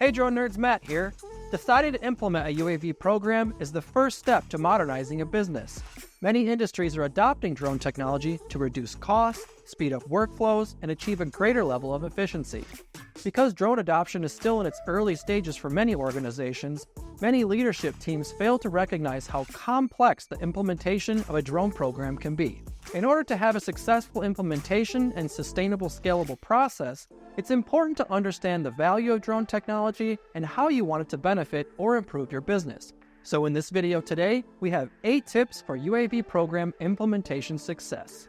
Hey drone nerds, Matt here. Deciding to implement a UAV program is the first step to modernizing a business. Many industries are adopting drone technology to reduce costs, speed up workflows, and achieve a greater level of efficiency. Because drone adoption is still in its early stages for many organizations, many leadership teams fail to recognize how complex the implementation of a drone program can be. In order to have a successful implementation and sustainable scalable process, it's important to understand the value of drone technology and how you want it to benefit or improve your business. So in this video today, we have 8 tips for UAV program implementation success.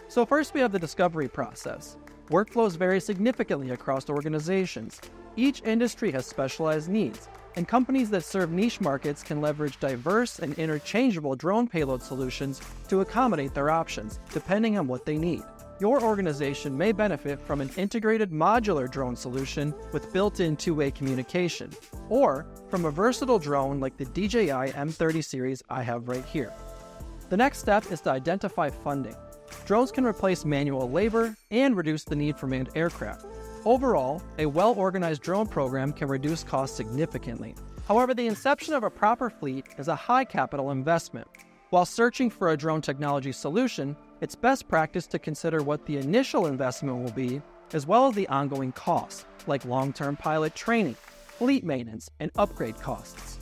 So first we have the discovery process. Workflows vary significantly across organizations. Each industry has specialized needs, and companies that serve niche markets can leverage diverse and interchangeable drone payload solutions to accommodate their options, depending on what they need. Your organization may benefit from an integrated modular drone solution with built-in two-way communication, or from a versatile drone like the DJI M30 series I have right here. The next step is to identify funding. Drones can replace manual labor and reduce the need for manned aircraft. Overall, a well-organized drone program can reduce costs significantly. However, the inception of a proper fleet is a high capital investment. While searching for a drone technology solution, it's best practice to consider what the initial investment will be, as well as the ongoing costs, like long-term pilot training, fleet maintenance, and upgrade costs.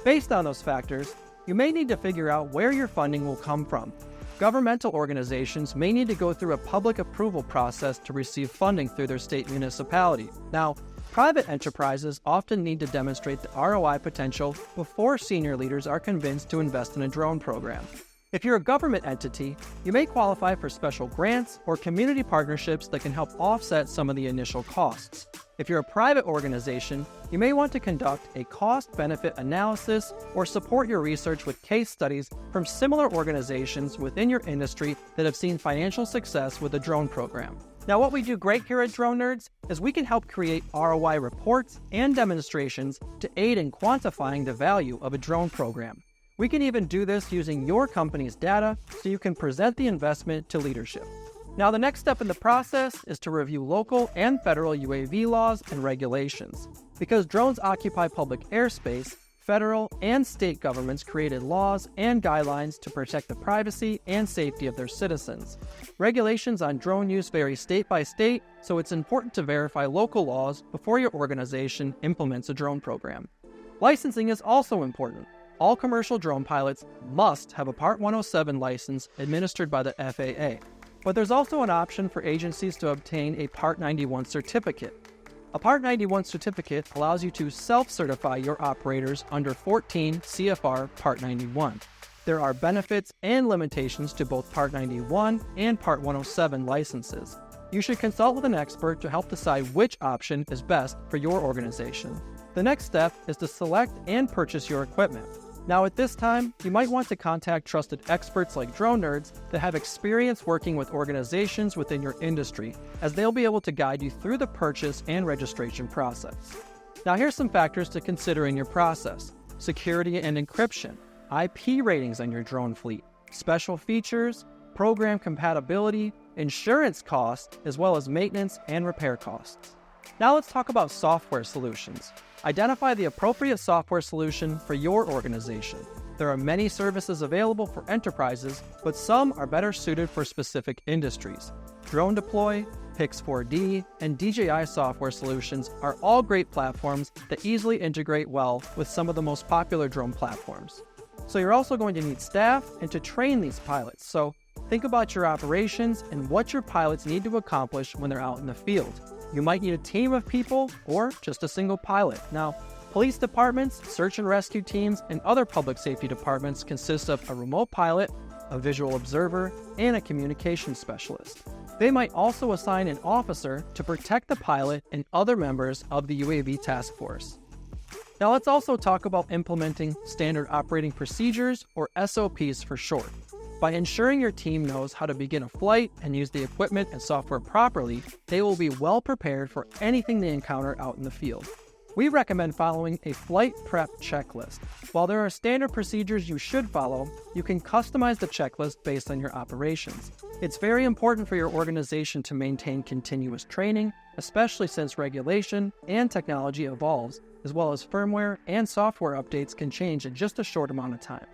Based on those factors, you may need to figure out where your funding will come from. Governmental organizations may need to go through a public approval process to receive funding through their state municipality. Now, private enterprises often need to demonstrate the ROI potential before senior leaders are convinced to invest in a drone program. If you're a government entity, you may qualify for special grants or community partnerships that can help offset some of the initial costs. If you're a private organization, you may want to conduct a cost-benefit analysis or support your research with case studies from similar organizations within your industry that have seen financial success with a drone program. Now, what we do great here at Drone Nerds is we can help create ROI reports and demonstrations to aid in quantifying the value of a drone program. We can even do this using your company's data so you can present the investment to leadership. Now, the next step in the process is to review local and federal UAV laws and regulations. Because drones occupy public airspace, federal and state governments created laws and guidelines to protect the privacy and safety of their citizens. Regulations on drone use vary state by state, so it's important to verify local laws before your organization implements a drone program. Licensing is also important. All commercial drone pilots must have a Part 107 license administered by the FAA. But there's also an option for agencies to obtain a Part 91 certificate. A Part 91 certificate allows you to self-certify your operators under 14 CFR Part 91. There are benefits and limitations to both Part 91 and Part 107 licenses. You should consult with an expert to help decide which option is best for your organization. The next step is to select and purchase your equipment. Now at this time, you might want to contact trusted experts like Drone Nerds that have experience working with organizations within your industry, as they'll be able to guide you through the purchase and registration process. Now here's some factors to consider in your process: security and encryption, IP ratings on your drone fleet, special features, program compatibility, insurance costs, as well as maintenance and repair costs. Now let's talk about software solutions. Identify the appropriate software solution for your organization. There are many services available for enterprises, but some are better suited for specific industries. Drone Deploy, Pix4D, and DJI software solutions are all great platforms that easily integrate well with some of the most popular drone platforms. So you're also going to need staff and to train these pilots. So think about your operations and what your pilots need to accomplish when they're out in the field. You might need a team of people or just a single pilot. Now, police departments, search and rescue teams, and other public safety departments consist of a remote pilot, a visual observer, and a communications specialist. They might also assign an officer to protect the pilot and other members of the UAV task force. Now let's also talk about implementing standard operating procedures, or SOPs for short. By ensuring your team knows how to begin a flight and use the equipment and software properly, they will be well prepared for anything they encounter out in the field. We recommend following a flight prep checklist. While there are standard procedures you should follow, you can customize the checklist based on your operations. It's very important for your organization to maintain continuous training, especially since regulation and technology evolves, as well as firmware and software updates can change in just a short amount of time.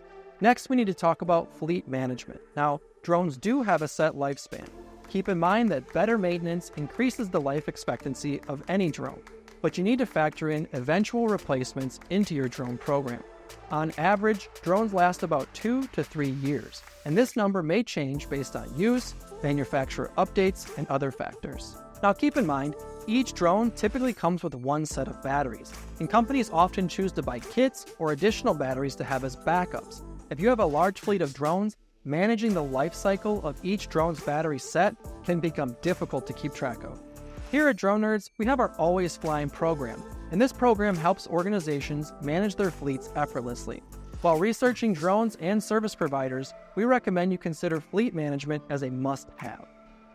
Next, we need to talk about fleet management. Now, drones do have a set lifespan. Keep in mind that better maintenance increases the life expectancy of any drone, but you need to factor in eventual replacements into your drone program. On average, drones last about 2 to 3 years, and this number may change based on use, manufacturer updates, and other factors. Now keep in mind, each drone typically comes with one set of batteries, and companies often choose to buy kits or additional batteries to have as backups. If you have a large fleet of drones, managing the life cycle of each drone's battery set can become difficult to keep track of. Here at Drone Nerds, we have our Always Flying program, and this program helps organizations manage their fleets effortlessly. While researching drones and service providers, we recommend you consider fleet management as a must-have.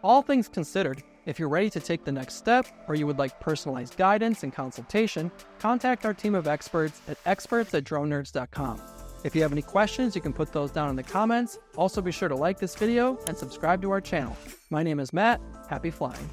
All things considered, if you're ready to take the next step or you would like personalized guidance and consultation, contact our team of experts at experts@dronenerds.com. If you have any questions, you can put those down in the comments. Also, be sure to like this video and subscribe to our channel. My name is Matt. Happy flying.